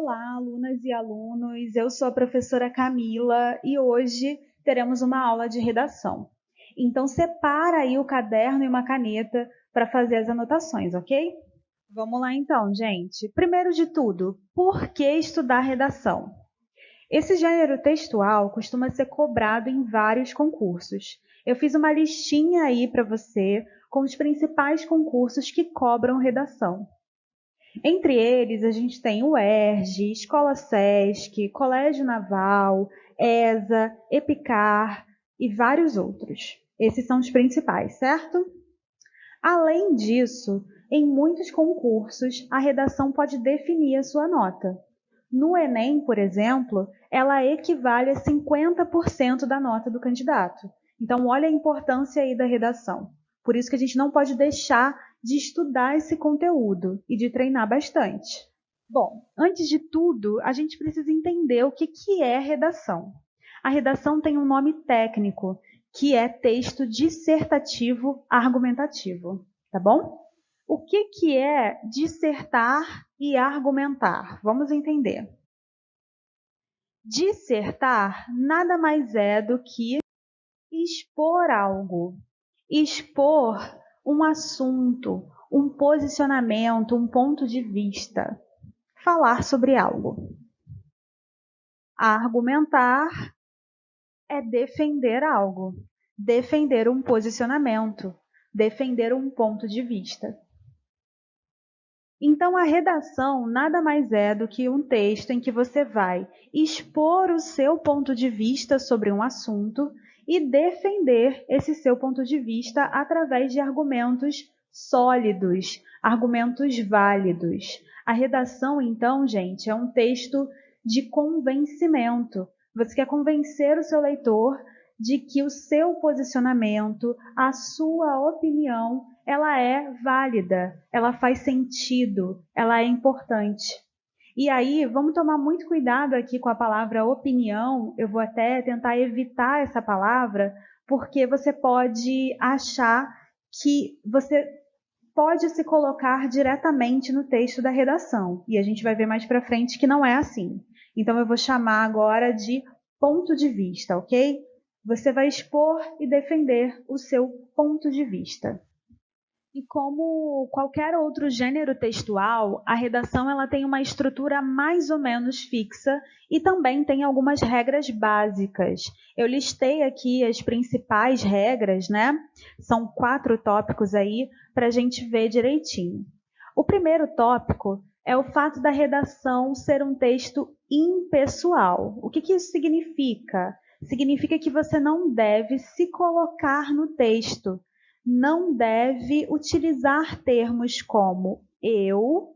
Olá, alunas e alunos, eu sou a professora Camila e hoje teremos uma aula de redação. Então, separa aí o caderno e uma caneta para fazer as anotações, ok? Vamos lá então, gente. Primeiro de tudo, por que estudar redação? Esse gênero textual costuma ser cobrado em vários concursos. Eu fiz uma listinha aí para você com os principais concursos que cobram redação. Entre eles, a gente tem o ERJ, Escola Sesc, Colégio Naval, ESA, EPICAR e vários outros. Esses são os principais, certo? Além disso, em muitos concursos, a redação pode definir a sua nota. No Enem, por exemplo, ela equivale a 50% da nota do candidato. Então, olha a importância aí da redação. Por isso que a gente não pode deixar de estudar esse conteúdo e de treinar bastante. Bom, antes de tudo, a gente precisa entender o que é redação. A redação tem um nome técnico, que é texto dissertativo argumentativo, tá bom? O que é dissertar e argumentar? Vamos entender. Dissertar nada mais é do que expor algo, expor um assunto, um posicionamento, um ponto de vista, falar sobre algo. Argumentar é defender algo, defender um posicionamento, defender um ponto de vista. Então, a redação nada mais é do que um texto em que você vai expor o seu ponto de vista sobre um assunto e defender esse seu ponto de vista através de argumentos sólidos, argumentos válidos. A redação, então, gente, é um texto de convencimento. Você quer convencer o seu leitor de que o seu posicionamento, a sua opinião, ela é válida, ela faz sentido, ela é importante. E aí, vamos tomar muito cuidado aqui com a palavra opinião. Eu vou até tentar evitar essa palavra, porque você pode achar que você pode se colocar diretamente no texto da redação. E a gente vai ver mais para frente que não é assim. Então, eu vou chamar agora de ponto de vista, ok? Você vai expor e defender o seu ponto de vista. E como qualquer outro gênero textual, a redação ela tem uma estrutura mais ou menos fixa e também tem algumas regras básicas. Eu listei aqui as principais regras, né? São 4 tópicos aí para a gente ver direitinho. O primeiro tópico é o fato da redação ser um texto impessoal. O que isso significa? Significa que você não deve se colocar no texto, não deve utilizar termos como eu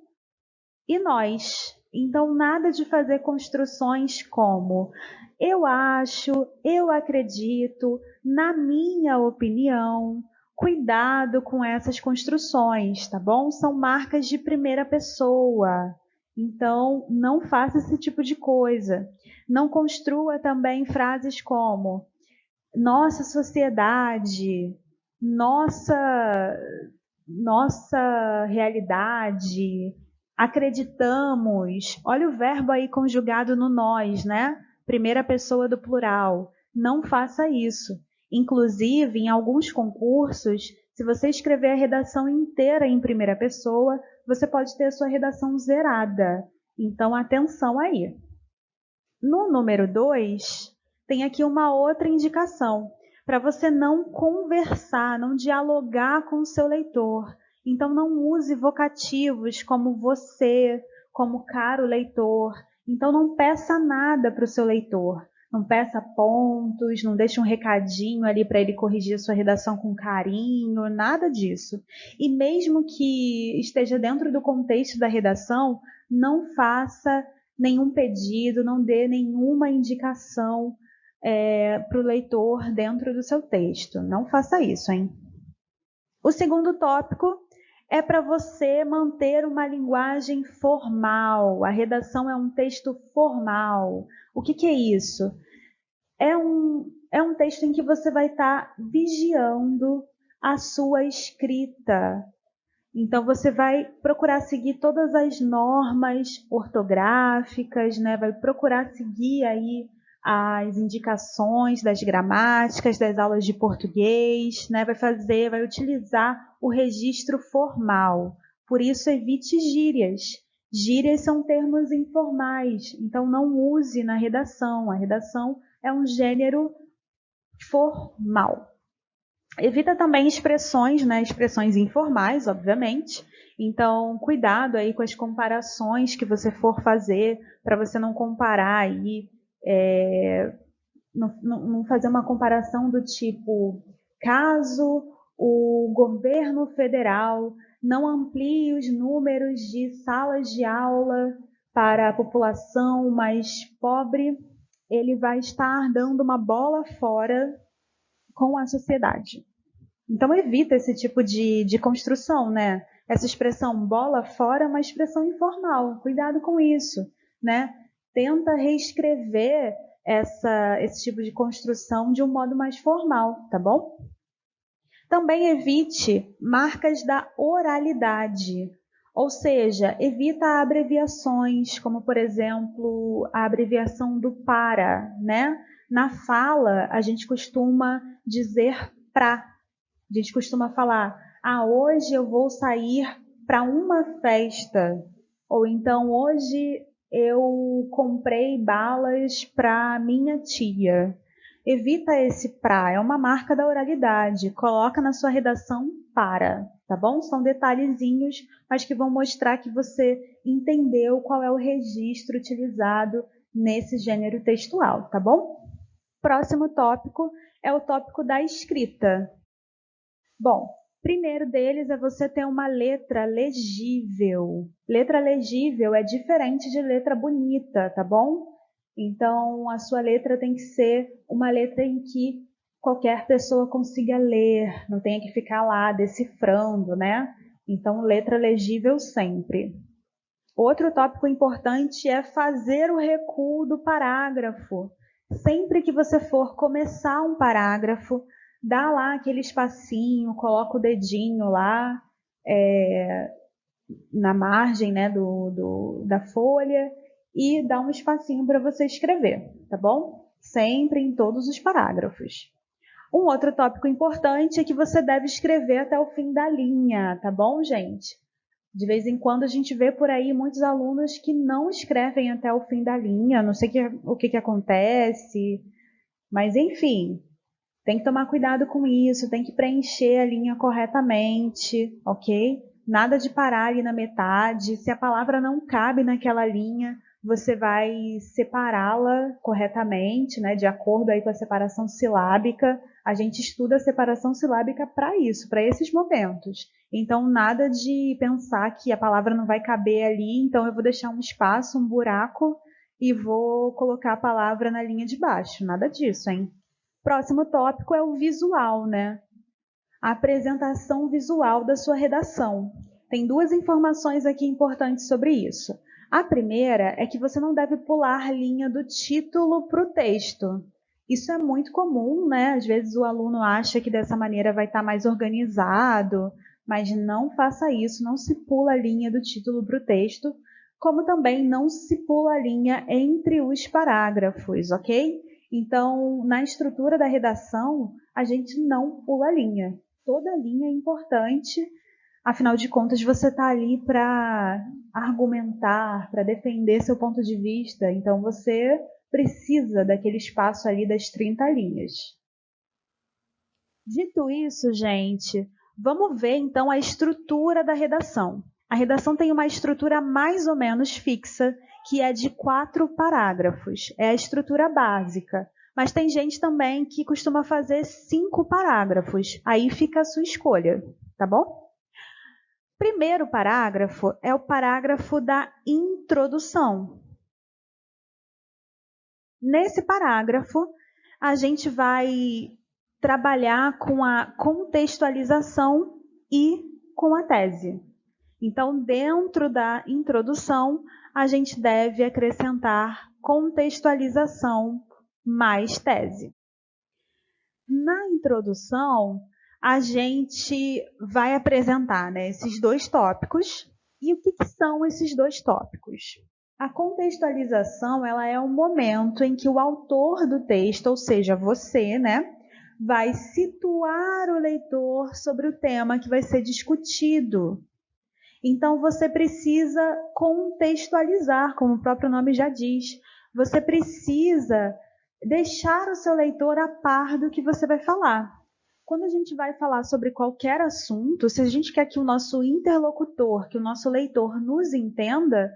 e nós. Então, nada de fazer construções como eu acho, eu acredito, na minha opinião. Cuidado com essas construções, tá bom? São marcas de primeira pessoa. Então, não faça esse tipo de coisa. Não construa também frases como nossa sociedade, nossa realidade, acreditamos. Olha o verbo aí conjugado no nós, né? Primeira pessoa do plural. Não faça isso. Inclusive, em alguns concursos, se você escrever a redação inteira em primeira pessoa, você pode ter a sua redação zerada. Então, atenção aí. No número 2, tem aqui uma outra indicação para você não conversar, não dialogar com o seu leitor. Então, não use vocativos como você, como caro leitor. Então, não peça nada para o seu leitor. Não peça pontos, não deixe um recadinho ali para ele corrigir a sua redação com carinho, nada disso. E mesmo que esteja dentro do contexto da redação, não faça nenhum pedido, não dê nenhuma indicação para o leitor dentro do seu texto. Não faça isso, hein? O segundo tópico é para você manter uma linguagem formal. A redação é um texto formal. O que é isso? É um texto em que você vai estar vigiando a sua escrita. Então, você vai procurar seguir todas as normas ortográficas, né? Vai procurar seguir aí as indicações das gramáticas, das aulas de português, né? Vai utilizar o registro formal. Por isso, evite gírias. Gírias são termos informais, então não use na redação. A redação é um gênero formal. Evita também expressões, né? Expressões informais, obviamente. Então, cuidado aí com as comparações que você for fazer, para você não comparar aí, não fazer uma comparação do tipo, caso o governo federal não amplie os números de salas de aula para a população mais pobre, ele vai estar dando uma bola fora com a sociedade. Então evita esse tipo de construção, né? Essa expressão bola fora é uma expressão informal. Cuidado com isso, né? Tenta reescrever esse tipo de construção de um modo mais formal, tá bom? Também evite marcas da oralidade, ou seja, evita abreviações, como por exemplo a abreviação do para, né? Na fala, a gente costuma dizer pra. A gente costuma falar, hoje eu vou sair para uma festa. Ou então, hoje eu comprei balas para minha tia. Evita esse pra, é uma marca da oralidade. Coloca na sua redação para, tá bom? São detalhezinhos, mas que vão mostrar que você entendeu qual é o registro utilizado nesse gênero textual, tá bom? Próximo tópico é o tópico da escrita. Bom, primeiro deles é você ter uma letra legível. Letra legível é diferente de letra bonita, tá bom? Então, a sua letra tem que ser uma letra em que qualquer pessoa consiga ler, não tenha que ficar lá decifrando, né? Então, letra legível sempre. Outro tópico importante é fazer o recuo do parágrafo. Sempre que você for começar um parágrafo, dá lá aquele espacinho, coloca o dedinho lá na margem, né, da folha e dá um espacinho para você escrever, tá bom? Sempre em todos os parágrafos. Um outro tópico importante é que você deve escrever até o fim da linha, tá bom, gente? De vez em quando a gente vê por aí muitos alunos que não escrevem até o fim da linha, não sei o que acontece, mas enfim, tem que tomar cuidado com isso, tem que preencher a linha corretamente, ok? Nada de parar ali na metade. Se a palavra não cabe naquela linha, você vai separá-la corretamente, né? De acordo aí com a separação silábica. A gente estuda a separação silábica para isso, para esses momentos. Então, nada de pensar que a palavra não vai caber ali, então eu vou deixar um espaço, um buraco e vou colocar a palavra na linha de baixo. Nada disso, hein? Próximo tópico é o visual, né? A apresentação visual da sua redação. Tem duas informações aqui importantes sobre isso. A primeira é que você não deve pular linha do título para o texto. Isso é muito comum, né? Às vezes o aluno acha que dessa maneira vai estar mais organizado, mas não faça isso, não se pula a linha do título para o texto, como também não se pula a linha entre os parágrafos, ok? Então, na estrutura da redação, a gente não pula a linha. Toda linha é importante, afinal de contas, você está ali para argumentar, para defender seu ponto de vista, então você precisa daquele espaço ali das 30 linhas. Dito isso, gente, vamos ver então a estrutura da redação. A redação tem uma estrutura mais ou menos fixa, que é de 4 parágrafos. É a estrutura básica. Mas tem gente também que costuma fazer 5 parágrafos. Aí fica a sua escolha, tá bom? Primeiro parágrafo é o parágrafo da introdução. Nesse parágrafo, a gente vai trabalhar com a contextualização e com a tese. Então, dentro da introdução, a gente deve acrescentar contextualização mais tese. Na introdução, a gente vai apresentar, né, esses dois tópicos. E o que são esses dois tópicos? A contextualização, ela é um momento em que o autor do texto, ou seja, você, né, vai situar o leitor sobre o tema que vai ser discutido. Então, você precisa contextualizar, como o próprio nome já diz. Você precisa deixar o seu leitor a par do que você vai falar. Quando a gente vai falar sobre qualquer assunto, se a gente quer que o nosso interlocutor, que o nosso leitor nos entenda,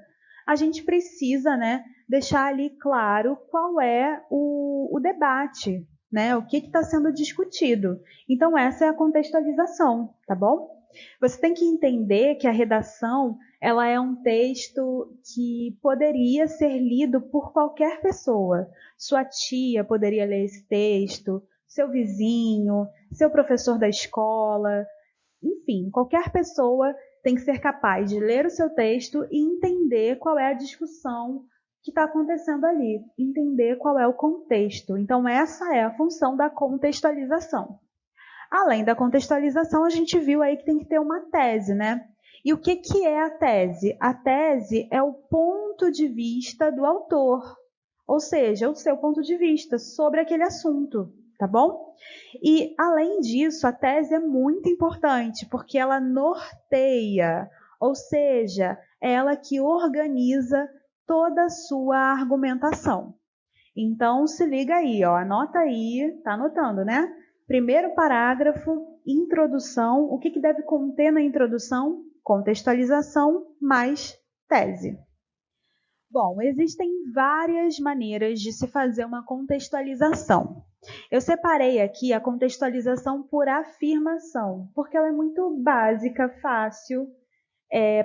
a gente precisa, né, deixar ali claro qual é o debate, né, o que está sendo discutido. Então, essa é a contextualização, tá bom? Você tem que entender que a redação, ela é um texto que poderia ser lido por qualquer pessoa. Sua tia poderia ler esse texto, seu vizinho, seu professor da escola, enfim, qualquer pessoa tem que ser capaz de ler o seu texto e entender qual é a discussão que está acontecendo ali, entender qual é o contexto. Então, essa é a função da contextualização. Além da contextualização, a gente viu aí que tem que ter uma tese, né? E o que é a tese? A tese é o ponto de vista do autor, ou seja, o seu ponto de vista sobre aquele assunto, tá bom? E, além disso, a tese é muito importante, porque ela norteia, ou seja, é ela que organiza toda a sua argumentação. Então, se liga aí, ó, anota aí, tá anotando, né? Primeiro parágrafo, introdução. O que deve conter na introdução? Contextualização mais tese. Bom, existem várias maneiras de se fazer uma contextualização. Eu separei aqui a contextualização por afirmação, porque ela é muito básica, fácil.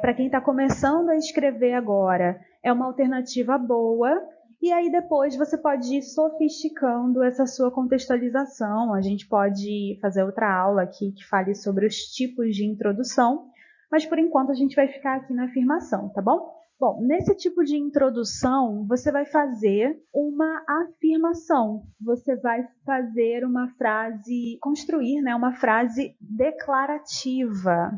Para quem está começando a escrever agora, é uma alternativa boa. E aí depois você pode ir sofisticando essa sua contextualização. A gente pode fazer outra aula aqui que fale sobre os tipos de introdução, mas por enquanto a gente vai ficar aqui na afirmação, tá bom? Bom, nesse tipo de introdução, você vai fazer uma afirmação. Você vai fazer uma frase, construir, né, uma frase declarativa.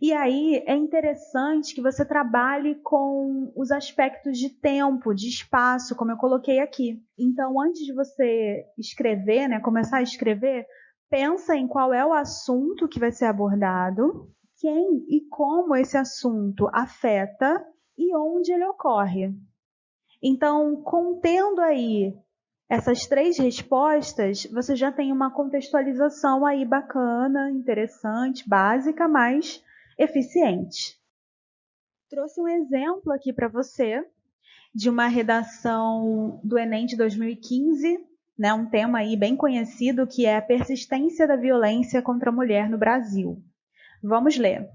E aí é interessante que você trabalhe com os aspectos de tempo, de espaço, como eu coloquei aqui. Então, antes de você escrever, né, começar a escrever, pensa em qual é o assunto que vai ser abordado, quem e como esse assunto afeta e onde ele ocorre. Então, contendo aí essas três respostas, você já tem uma contextualização aí bacana, interessante, básica, mas eficiente. Trouxe um exemplo aqui para você de uma redação do Enem de 2015, né, um tema aí bem conhecido que é a persistência da violência contra a mulher no Brasil. Vamos ler.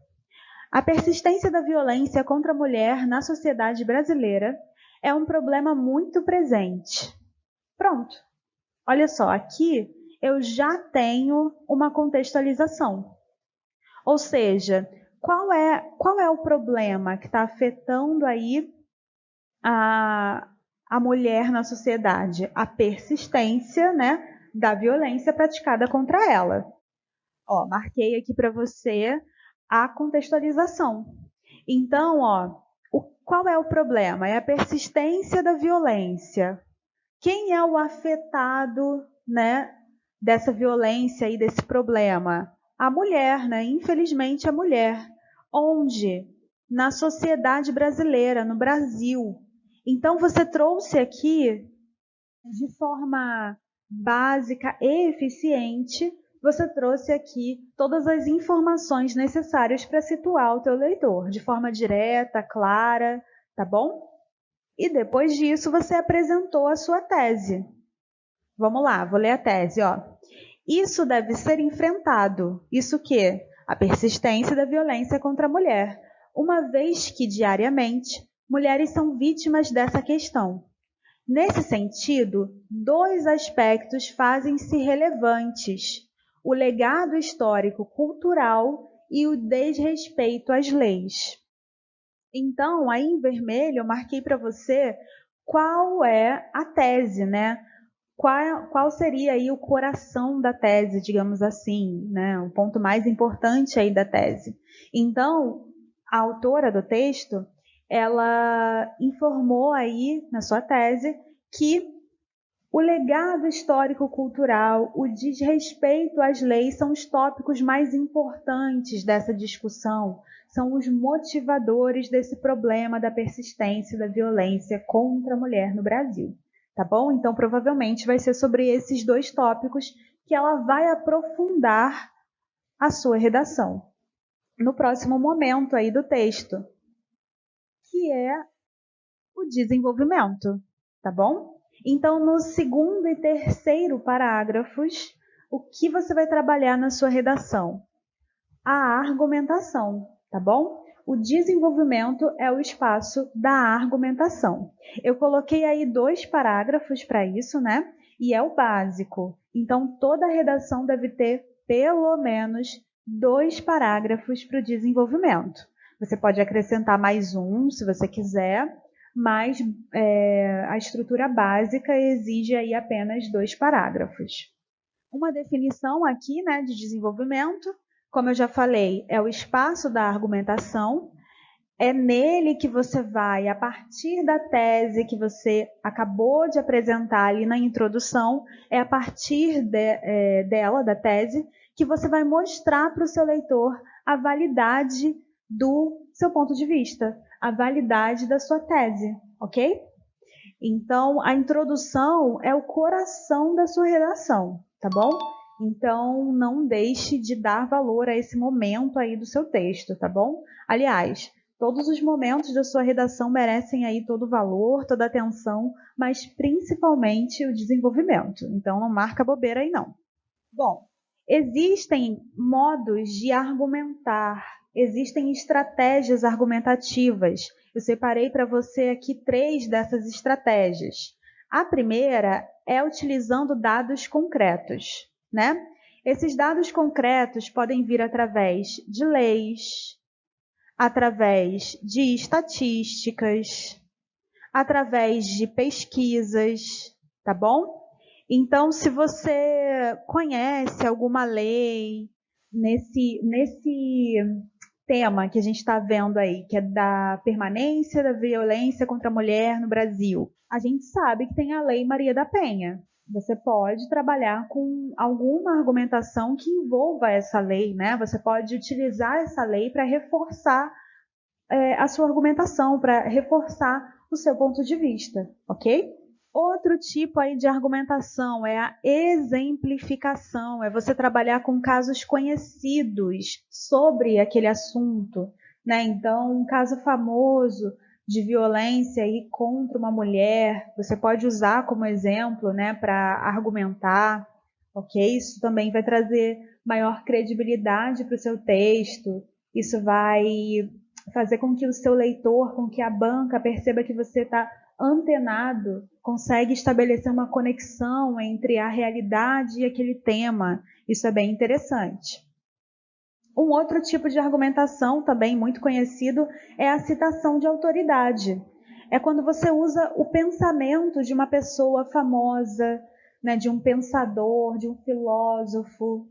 A persistência da violência contra a mulher na sociedade brasileira é um problema muito presente. Pronto. Olha só, aqui eu já tenho uma contextualização. Ou seja, qual é o problema que está afetando aí a mulher na sociedade? A persistência, né, da violência praticada contra ela. Ó, marquei aqui para você a contextualização. Então, ó, qual é o problema? É a persistência da violência. Quem é o afetado, né, dessa violência e desse problema? A mulher, né? Infelizmente, a mulher. Onde? Na sociedade brasileira, no Brasil. Então, você trouxe aqui, de forma básica e eficiente, você trouxe aqui todas as informações necessárias para situar o teu leitor, de forma direta, clara, tá bom? E depois disso, você apresentou a sua tese. Vamos lá, vou ler a tese, ó. Isso deve ser enfrentado. Isso que? A persistência da violência contra a mulher, uma vez que, diariamente, mulheres são vítimas dessa questão. Nesse sentido, dois aspectos fazem-se relevantes: o legado histórico-cultural e o desrespeito às leis. Então, aí em vermelho, eu marquei para você qual é a tese, né? qual seria aí o coração da tese, digamos assim, né? O ponto mais importante aí da tese. Então, a autora do texto, ela informou aí na sua tese que o legado histórico-cultural, o desrespeito às leis são os tópicos mais importantes dessa discussão, são os motivadores desse problema da persistência da violência contra a mulher no Brasil. Tá bom? Então, provavelmente vai ser sobre esses dois tópicos que ela vai aprofundar a sua redação no próximo momento aí do texto, que é o desenvolvimento, tá bom? Então, no segundo e terceiro parágrafos, o que você vai trabalhar na sua redação? A argumentação, tá bom? O desenvolvimento é o espaço da argumentação. Eu coloquei aí 2 parágrafos para isso, né? E é o básico. Então, toda a redação deve ter pelo menos 2 parágrafos para o desenvolvimento. Você pode acrescentar mais um, se você quiser, mas a estrutura básica exige aí apenas 2 parágrafos. Uma definição aqui, né, de desenvolvimento, como eu já falei, é o espaço da argumentação. É nele que você vai, a partir da tese que você acabou de apresentar ali na introdução, é a partir dela, da tese, que você vai mostrar para o seu leitor a validade do seu ponto de vista, a validade da sua tese, ok? Então, a introdução é o coração da sua redação, tá bom? Então, não deixe de dar valor a esse momento aí do seu texto, tá bom? Aliás, todos os momentos da sua redação merecem aí todo o valor, toda a atenção, mas principalmente o desenvolvimento. Então, não marca bobeira aí não. Bom, existem modos de argumentar, existem estratégias argumentativas. Eu separei para você aqui 3 dessas estratégias. A primeira é utilizando dados concretos, né? Esses dados concretos podem vir através de leis, através de estatísticas, através de pesquisas, tá bom? Então, se você conhece alguma lei nesse tema que a gente está vendo aí, que é da permanência da violência contra a mulher no Brasil, a gente sabe que tem a Lei Maria da Penha. Você pode trabalhar com alguma argumentação que envolva essa lei, né? Você pode utilizar essa lei para reforçar a sua argumentação, para reforçar o seu ponto de vista, ok? Outro tipo aí de argumentação é a exemplificação, é você trabalhar com casos conhecidos sobre aquele assunto, né? Então, um caso famoso de violência aí contra uma mulher, você pode usar como exemplo, né, para argumentar, ok? Isso também vai trazer maior credibilidade para o seu texto, isso vai fazer com que o seu leitor, com que a banca perceba que você está antenado, consegue estabelecer uma conexão entre a realidade e aquele tema. Isso é bem interessante. Um outro tipo de argumentação, também muito conhecido, é a citação de autoridade. É quando você usa o pensamento de uma pessoa famosa, né, de um pensador, de um filósofo,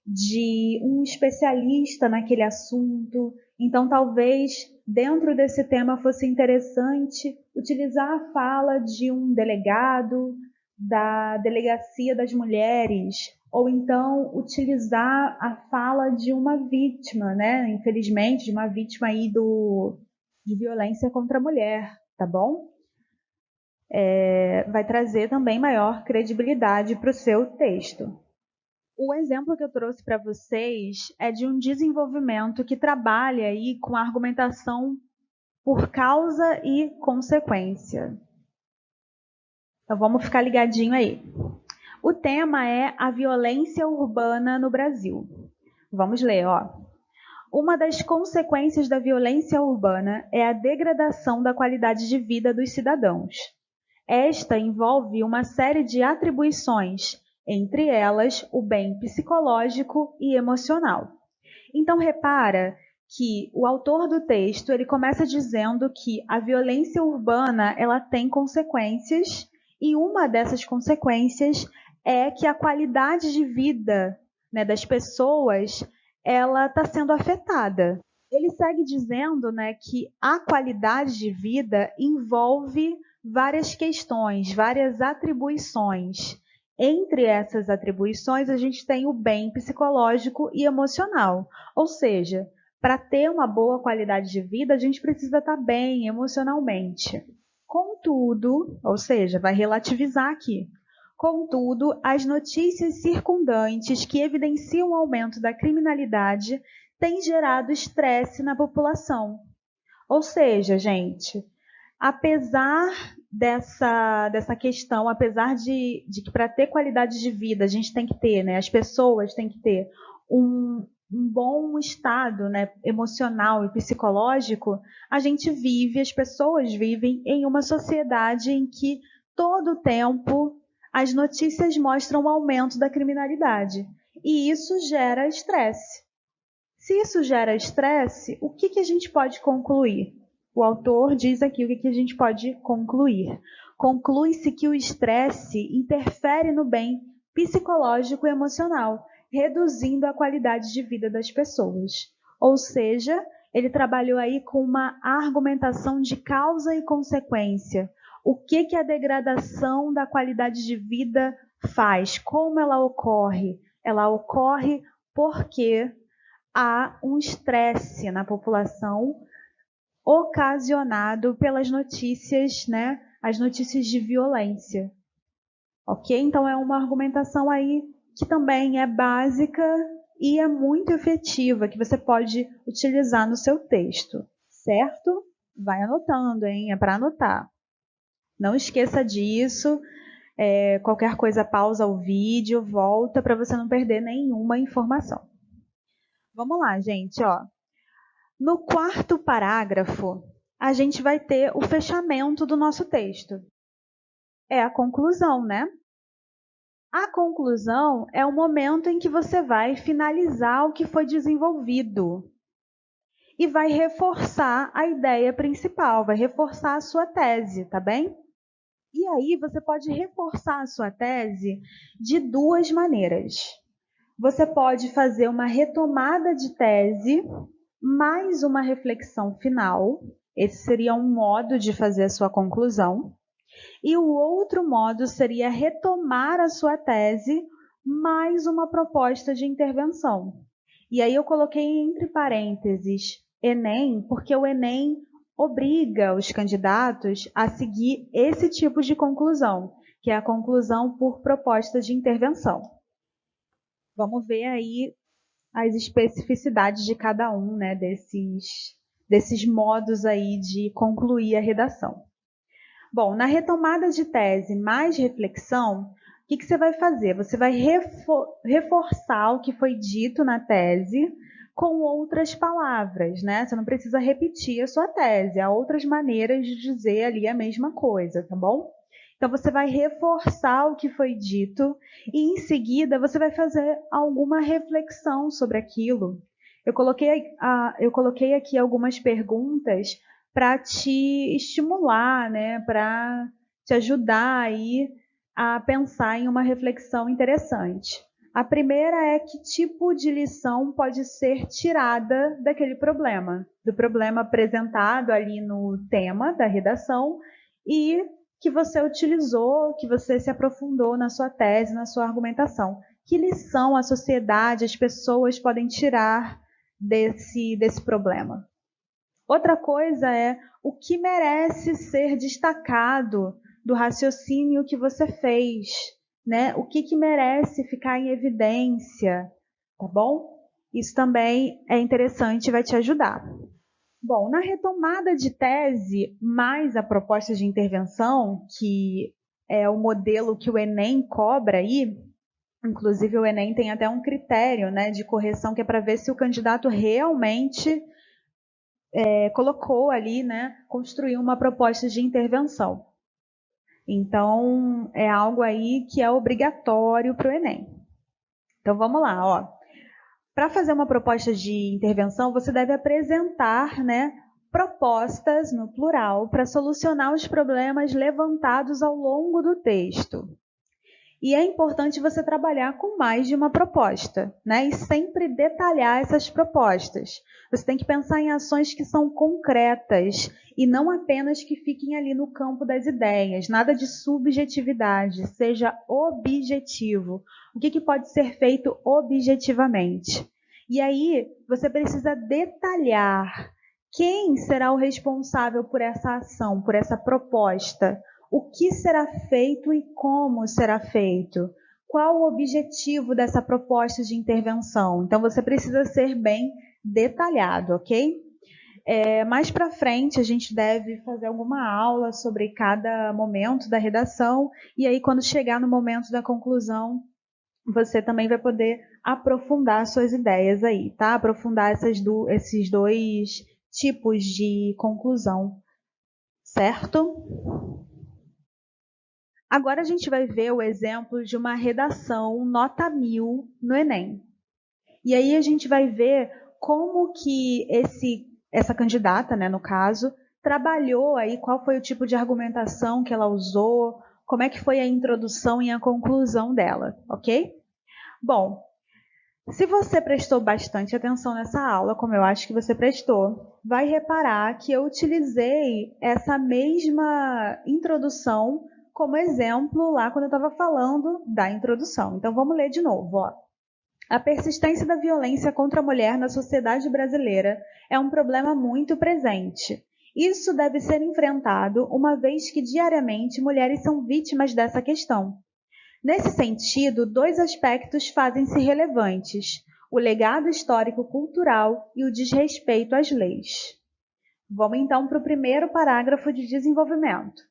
de um especialista naquele assunto. Então, talvez dentro desse tema fosse interessante utilizar a fala de um delegado da Delegacia das Mulheres, ou então utilizar a fala de uma vítima, né? Infelizmente, de uma vítima aí de violência contra a mulher, tá bom? Vai trazer também maior credibilidade para o seu texto. O exemplo que eu trouxe para vocês é de um desenvolvimento que trabalha aí com a argumentação por causa e consequência. Então vamos ficar ligadinho aí. O tema é a violência urbana no Brasil. Vamos ler, ó. Uma das consequências da violência urbana é a degradação da qualidade de vida dos cidadãos. Esta envolve uma série de atribuições, entre elas o bem psicológico e emocional. Então repara que o autor do texto ele começa dizendo que a violência urbana ela tem consequências E uma dessas consequências é que a qualidade de vida, né, das pessoas, ela está sendo afetada. Ele segue dizendo, né, que a qualidade de vida envolve várias questões, várias atribuições. Entre essas atribuições, a gente tem o bem psicológico e emocional. Ou seja, para ter uma boa qualidade de vida, a gente precisa estar bem emocionalmente. Contudo, ou seja, vai relativizar aqui. Contudo, as notícias circundantes que evidenciam o aumento da criminalidade têm gerado estresse na população. Ou seja, gente, apesar dessa questão, apesar de que para ter qualidade de vida a gente tem que ter, né, as pessoas têm que ter um bom estado, né, emocional e psicológico, a gente vive, as pessoas vivem em uma sociedade em que todo o tempo as notícias mostram o aumento da criminalidade. E isso gera estresse. Se isso gera estresse, o que a gente pode concluir? O autor diz aqui o que a gente pode concluir. Conclui-se que o estresse interfere no bem psicológico e emocional, reduzindo a qualidade de vida das pessoas. Ou seja, ele trabalhou aí com uma argumentação de causa e consequência. O que a degradação da qualidade de vida faz? Como ela ocorre? Ela ocorre porque há um estresse na população ocasionado pelas notícias, né? As notícias de violência. Ok? Então é uma argumentação aí que também é básica e é muito efetiva, que você pode utilizar no seu texto. Certo? Vai anotando, hein? É para anotar. Não esqueça disso. Qualquer coisa, pausa o vídeo, volta para você não perder nenhuma informação. Vamos lá, gente, ó. No quarto parágrafo, a gente vai ter o fechamento do nosso texto. É a conclusão, né? A conclusão é o momento em que você vai finalizar o que foi desenvolvido e vai reforçar a ideia principal, vai reforçar a sua tese, tá bem? E aí você pode reforçar a sua tese de duas maneiras. Você pode fazer uma retomada de tese mais uma reflexão final. Esse seria um modo de fazer a sua conclusão. E o outro modo seria retomar a sua tese mais uma proposta de intervenção. E aí eu coloquei entre parênteses Enem, porque o Enem obriga os candidatos a seguir esse tipo de conclusão, que é a conclusão por proposta de intervenção. Vamos ver aí as especificidades de cada um, né, desses modos aí de concluir a redação. Bom, na retomada de tese mais reflexão, o que você vai fazer? Você vai reforçar o que foi dito na tese com outras palavras, né? Você não precisa repetir a sua tese, há outras maneiras de dizer ali a mesma coisa, tá bom? Então, você vai reforçar o que foi dito e, em seguida, você vai fazer alguma reflexão sobre aquilo. Eu coloquei aqui algumas perguntas para te estimular, né, para te ajudar aí a pensar em uma reflexão interessante. A primeira é que tipo de lição pode ser tirada daquele problema, do problema apresentado ali no tema da redação e que você utilizou, que você se aprofundou na sua tese, na sua argumentação. Que lição a sociedade, as pessoas podem tirar desse problema? Outra coisa é o que merece ser destacado do raciocínio que você fez, né? O que merece ficar em evidência, tá bom? Isso também é interessante e vai te ajudar. Bom, na retomada de tese, mais a proposta de intervenção, que é o modelo que o Enem cobra aí, inclusive o Enem tem até um critério, né, de correção que é para ver se o candidato realmente colocou ali, né, construiu uma proposta de intervenção. Então, é algo aí que é obrigatório para o Enem. Então, vamos lá, ó. Para fazer uma proposta de intervenção, você deve apresentar, né, propostas, no plural, para solucionar os problemas levantados ao longo do texto. E é importante você trabalhar com mais de uma proposta, né? E sempre detalhar essas propostas. Você tem que pensar em ações que são concretas e não apenas que fiquem ali no campo das ideias. Nada de subjetividade, seja objetivo. O que pode ser feito objetivamente? E aí, você precisa detalhar quem será o responsável por essa ação, por essa proposta. O que será feito e como será feito? Qual o objetivo dessa proposta de intervenção? Então, você precisa ser bem detalhado, ok? Mais para frente, a gente deve fazer alguma aula sobre cada momento da redação, e aí, quando chegar no momento da conclusão, você também vai poder aprofundar suas ideias aí, tá? Aprofundar esses dois tipos de conclusão, certo? Agora a gente vai ver o exemplo de uma redação nota 1000 no Enem. E aí a gente vai ver como que essa candidata, né, no caso, trabalhou aí, qual foi o tipo de argumentação que ela usou, como é que foi a introdução e a conclusão dela, ok? Bom, se você prestou bastante atenção nessa aula, como eu acho que você prestou, vai reparar que eu utilizei essa mesma introdução como exemplo lá quando eu estava falando da introdução. Então vamos ler de novo. Ó. A persistência da violência contra a mulher na sociedade brasileira é um problema muito presente. Isso deve ser enfrentado uma vez que diariamente mulheres são vítimas dessa questão. Nesse sentido, dois aspectos fazem-se relevantes: o legado histórico-cultural e o desrespeito às leis. Vamos então para o primeiro parágrafo de desenvolvimento.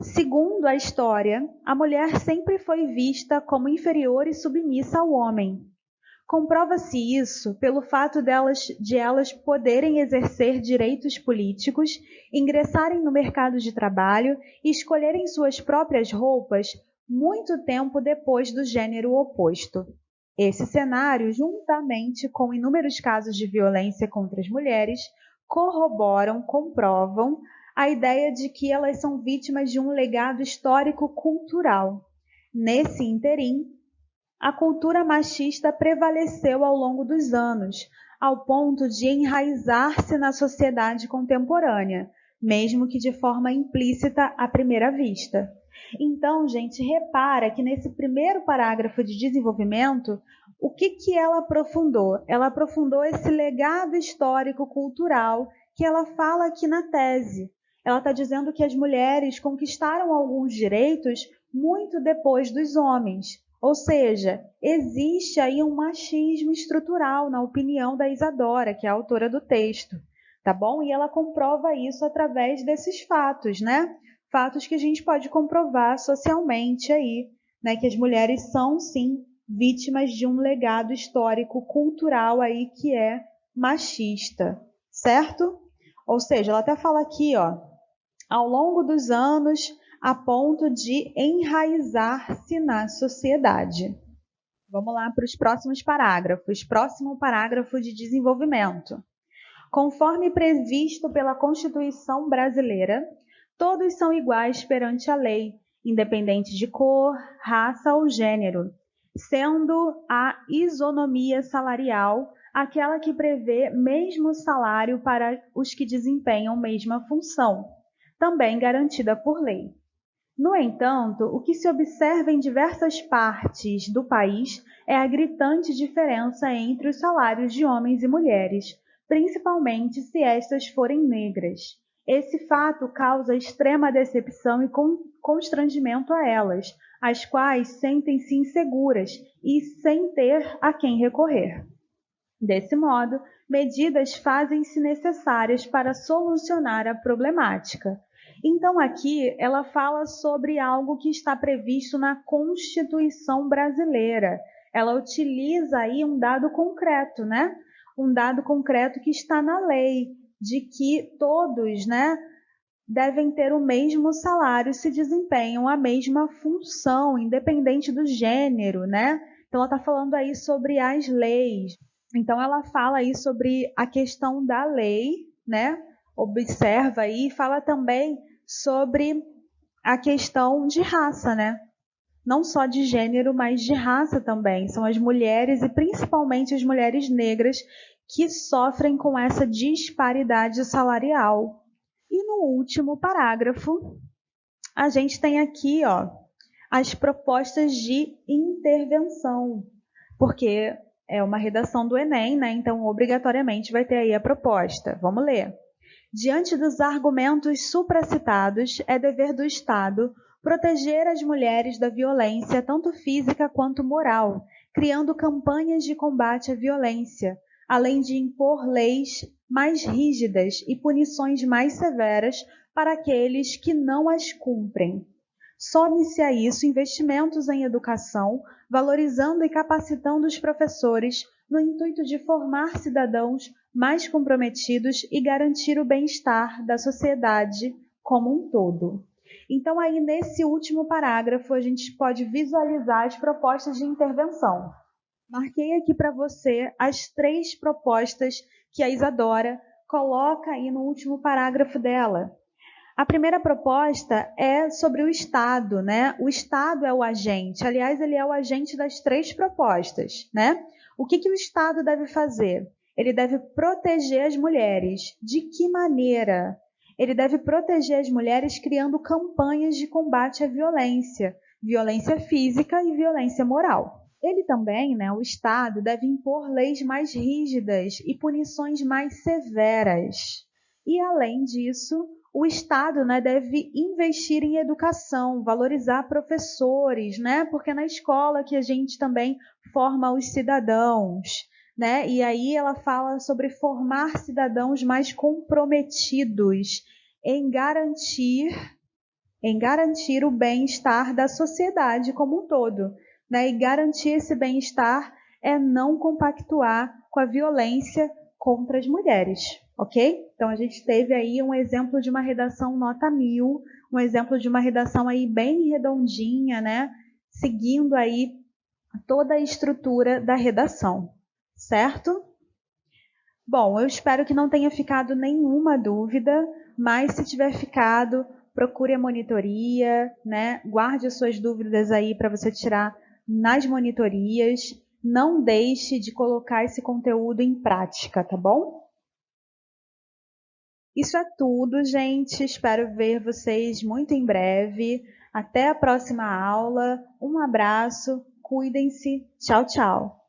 Segundo a história, a mulher sempre foi vista como inferior e submissa ao homem. Comprova-se isso pelo fato de elas poderem exercer direitos políticos, ingressarem no mercado de trabalho e escolherem suas próprias roupas muito tempo depois do gênero oposto. Esse cenário, juntamente com inúmeros casos de violência contra as mulheres, comprovam a ideia de que elas são vítimas de um legado histórico-cultural. Nesse interim, a cultura machista prevaleceu ao longo dos anos, ao ponto de enraizar-se na sociedade contemporânea, mesmo que de forma implícita à primeira vista. Então, gente, repara que nesse primeiro parágrafo de desenvolvimento, o que ela aprofundou? Ela aprofundou esse legado histórico-cultural que ela fala aqui na tese. Ela está dizendo que as mulheres conquistaram alguns direitos muito depois dos homens. Ou seja, existe aí um machismo estrutural, na opinião da Isadora, que é a autora do texto, tá bom? E ela comprova isso através desses fatos, né? Fatos que a gente pode comprovar socialmente aí, né? Que as mulheres são, sim, vítimas de um legado histórico-cultural aí que é machista, certo? Ou seja, ela até fala aqui, ó, ao longo dos anos, a ponto de enraizar-se na sociedade. Vamos lá para os próximos parágrafos. Próximo parágrafo de desenvolvimento. Conforme previsto pela Constituição brasileira, todos são iguais perante a lei, independente de cor, raça ou gênero, sendo a isonomia salarial aquela que prevê mesmo salário para os que desempenham mesma função, também garantida por lei. No entanto, o que se observa em diversas partes do país é a gritante diferença entre os salários de homens e mulheres, principalmente se estas forem negras. Esse fato causa extrema decepção e constrangimento a elas, as quais sentem-se inseguras e sem ter a quem recorrer. Desse modo, medidas fazem-se necessárias para solucionar a problemática. Então, aqui ela fala sobre algo que está previsto na Constituição brasileira. Ela utiliza aí um dado concreto, né? Um dado concreto que está na lei, de que todos, né, devem ter o mesmo salário se desempenham a mesma função, independente do gênero, né? Então, ela está falando aí sobre as leis. Então, ela fala aí sobre a questão da lei, né? observa aí, fala também sobre a questão de raça, né? Não só de gênero, mas de raça também. São as mulheres e principalmente as mulheres negras que sofrem com essa disparidade salarial. E no último parágrafo, a gente tem aqui, as propostas de intervenção, porque é uma redação do Enem, né? Então, obrigatoriamente vai ter aí a proposta. Vamos ler. Diante dos argumentos supracitados, é dever do Estado proteger as mulheres da violência, tanto física quanto moral, criando campanhas de combate à violência, além de impor leis mais rígidas e punições mais severas para aqueles que não as cumprem. Some-se a isso investimentos em educação, valorizando e capacitando os professores no intuito de formar cidadãos mais comprometidos e garantir o bem-estar da sociedade como um todo. Então, aí nesse último parágrafo, a gente pode visualizar as propostas de intervenção. Marquei aqui para você as 3 propostas que a Isadora coloca aí no último parágrafo dela. A primeira proposta é sobre o Estado, né? O Estado é o agente. Aliás, ele é o agente das 3 propostas, né? O que o Estado deve fazer? Ele deve proteger as mulheres. De que maneira? Ele deve proteger as mulheres criando campanhas de combate à violência, violência física e violência moral. Ele também, né, o Estado, deve impor leis mais rígidas e punições mais severas. E, além disso, o Estado, né, deve investir em educação, valorizar professores, né, porque é na escola que a gente também forma os cidadãos, né? E aí ela fala sobre formar cidadãos mais comprometidos em garantir o bem-estar da sociedade como um todo, né? E garantir esse bem-estar é não compactuar com a violência contra as mulheres, ok? Então a gente teve aí um exemplo de uma redação nota 1000, um exemplo de uma redação aí bem redondinha, né? Seguindo aí toda a estrutura da redação, certo? Bom, eu espero que não tenha ficado nenhuma dúvida, mas se tiver ficado, procure a monitoria, né? Guarde as suas dúvidas aí para você tirar nas monitorias. Não deixe de colocar esse conteúdo em prática, tá bom? Isso é tudo, gente. Espero ver vocês muito em breve. Até a próxima aula. Um abraço. Cuidem-se. Tchau, tchau.